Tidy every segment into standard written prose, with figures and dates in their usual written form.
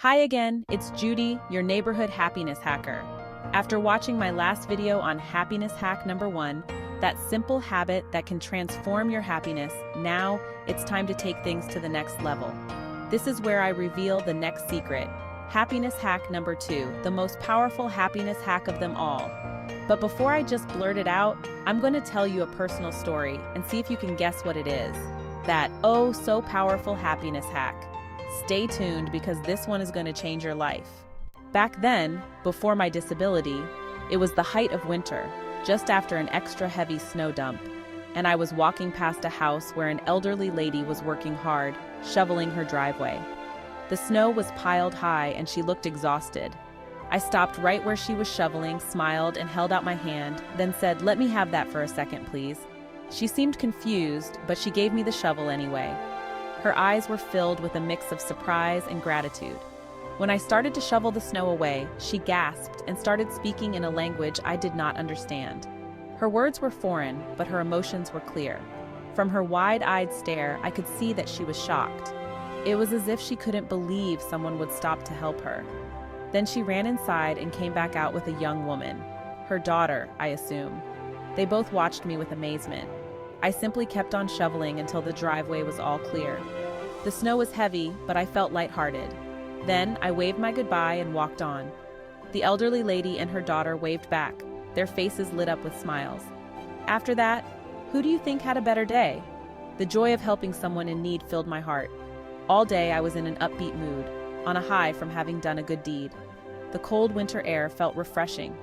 Hi again, it's Judy, your neighborhood happiness hacker. After watching my last video on happiness hack number 1, that simple habit that can transform your happiness, now it's time to take things to the next level. This is where I reveal the next secret. Happiness hack number 2, the most powerful happiness hack of them all. But before I just blurt it out, I'm going to tell you a personal story and see if you can guess what it is. That oh so powerful happiness hack. Stay tuned because this one is going to change your life. Back then, before my disability, it was the height of winter, just after an extra heavy snow dump, and I was walking past a house where an elderly lady was working hard, shoveling her driveway. The snow was piled high and she looked exhausted. I stopped right where she was shoveling, smiled, and held out my hand, then said, "Let me have that for a second, please." She seemed confused, but she gave me the shovel anyway. Her eyes were filled with a mix of surprise and gratitude. When I started to shovel the snow away, she gasped and started speaking in a language I did not understand. Her words were foreign, but her emotions were clear. From her wide-eyed stare, I could see that she was shocked. It was as if she couldn't believe someone would stop to help her. Then she ran inside and came back out with a young woman. Her daughter, I assume. They both watched me with amazement. I simply kept on shoveling until the driveway was all clear. The snow was heavy, but I felt lighthearted. Then I waved my goodbye and walked on. The elderly lady and her daughter waved back, their faces lit up with smiles. After that, who do you think had a better day? The joy of helping someone in need filled my heart. All day I was in an upbeat mood, on a high from having done a good deed. The cold winter air felt refreshing.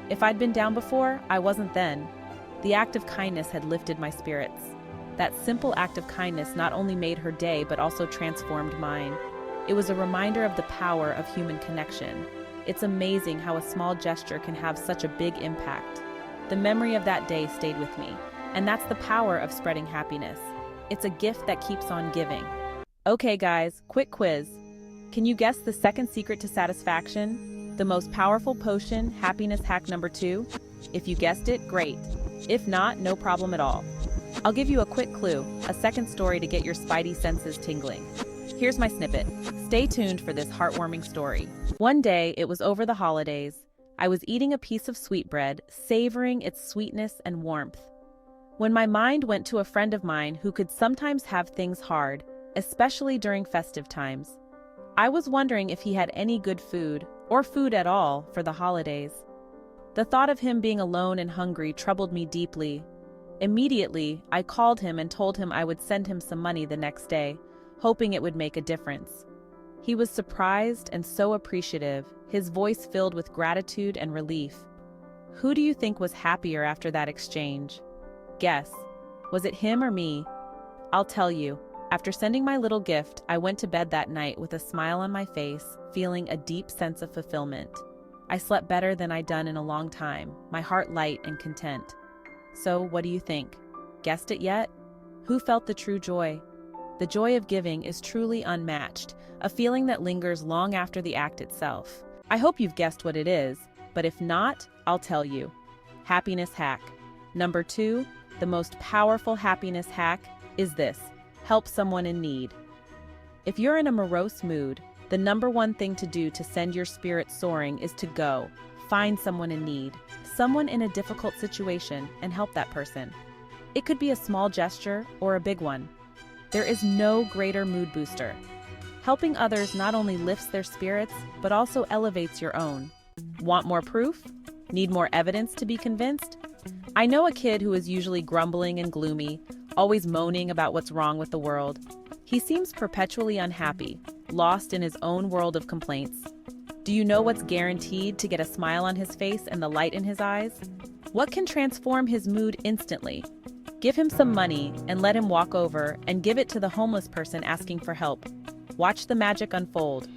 If I'd been down before, I wasn't then. The act of kindness had lifted my spirits. That simple act of kindness not only made her day but also transformed mine. It was a reminder of the power of human connection. It's amazing how a small gesture can have such a big impact. The memory of that day stayed with me, and that's the power of spreading happiness. It's a gift that keeps on giving. Okay guys, quick quiz. Can you guess the second secret to satisfaction? The most powerful potion, happiness hack number 2? If you guessed it, great. If not, no problem at all. I'll give you a quick clue, a second story to get your spidey senses tingling. Here's my snippet. Stay tuned for this heartwarming story. One day, it was over the holidays. I was eating a piece of sweetbread, savoring its sweetness and warmth, when my mind went to a friend of mine who could sometimes have things hard, especially during festive times. I was wondering if he had any good food, or food at all, for the holidays. The thought of him being alone and hungry troubled me deeply. Immediately, I called him and told him I would send him some money the next day, hoping it would make a difference. He was surprised and so appreciative, his voice filled with gratitude and relief. Who do you think was happier after that exchange? Guess. Was it him or me? I'll tell you. After sending my little gift, I went to bed that night with a smile on my face, feeling a deep sense of fulfillment. I slept better than I'd done in a long time, my heart light and content. So, what do you think? Guessed it yet? Who felt the true joy? The joy of giving is truly unmatched, a feeling that lingers long after the act itself. I hope you've guessed what it is, but if not, I'll tell you. Happiness hack. Number 2, the most powerful happiness hack is this: help someone in need. If you're in a morose mood, the number one thing to do to send your spirit soaring is to go, find someone in need, someone in a difficult situation, and help that person. It could be a small gesture or a big one. There is no greater mood booster. Helping others not only lifts their spirits, but also elevates your own. Want more proof? Need more evidence to be convinced? I know a kid who is usually grumbling and gloomy, always moaning about what's wrong with the world. He seems perpetually unhappy, lost in his own world of complaints. Do you know what's guaranteed to get a smile on his face and the light in his eyes? What can transform his mood instantly? Give him some money and let him walk over and give it to the homeless person asking for help. Watch the magic unfold.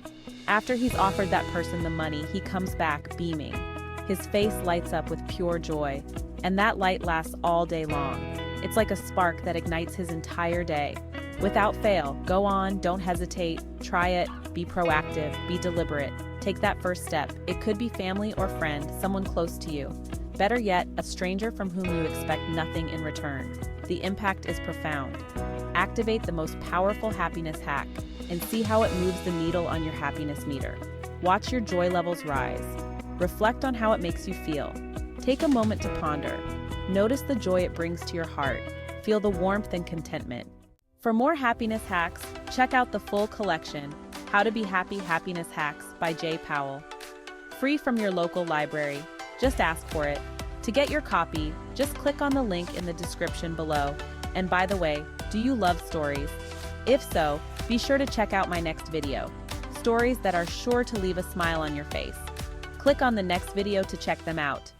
After he's offered that person the money, he comes back beaming. His face lights up with pure joy, and that light lasts all day long. It's like a spark that ignites his entire day. Without fail, go on, don't hesitate, try it, be proactive, be deliberate. Take that first step. It could be family or friend, someone close to you. Better yet, a stranger from whom you expect nothing in return. The impact is profound. activate the most powerful happiness hack and see how it moves the needle on your happiness meter. Watch your joy levels rise. Reflect on how it makes you feel. Take a moment to ponder. Notice the joy it brings to your heart. Feel the warmth and contentment. For more happiness hacks, check out the full collection, How to Be Happy Happiness Hacks by Powell. Free from your local library. Just ask for it. To get your copy, just click on the link in the description below. And by the way, do you love stories? If so, be sure to check out my next video. Stories that are sure to leave a smile on your face. Click on the next video to check them out.